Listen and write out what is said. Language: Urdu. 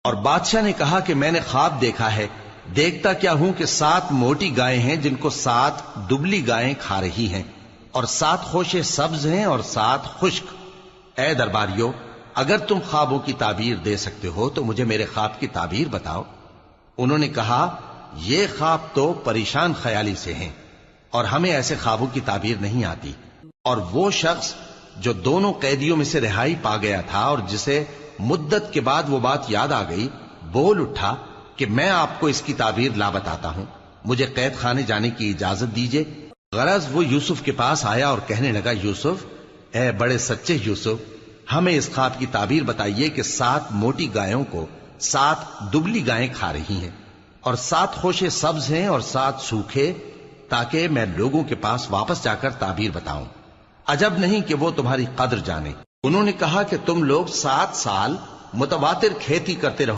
اور بادشاہ نے کہا کہ میں نے خواب دیکھا ہے، دیکھتا کیا ہوں کہ 7 موٹی گائیں ہیں جن کو 7 دبلی گائیں کھا رہی ہیں، اور 7 خوشے سبز ہیں اور 7 خشک۔ اے درباریو، اگر تم خوابوں کی تعبیر دے سکتے ہو تو مجھے میرے خواب کی تعبیر بتاؤ۔ انہوں نے کہا، یہ خواب تو پریشان خیالی سے ہیں اور ہمیں ایسے خوابوں کی تعبیر نہیں آتی۔ اور وہ شخص جو دونوں قیدیوں میں سے رہائی پا گیا تھا اور جسے مدت کے بعد وہ بات یاد آ گئی، بول اٹھا کہ میں آپ کو اس کی تعبیر لا بتاتا ہوں، مجھے قید خانے جانے کی اجازت دیجیے۔ غرض وہ یوسف کے پاس آیا اور کہنے لگا، یوسف، اے بڑے سچے یوسف، ہمیں اس خواب کی تعبیر بتائیے کہ 7 موٹی گایوں کو 7 دبلی گائیں کھا رہی ہیں، اور 7 خوشے سبز ہیں اور 7 سوکھے، تاکہ میں لوگوں کے پاس واپس جا کر تعبیر بتاؤں۔ عجب نہیں کہ وہ تمہاری قدر جانے۔ انہوں نے کہا کہ تم لوگ 7 سال متواتر کھیتی کرتے رہو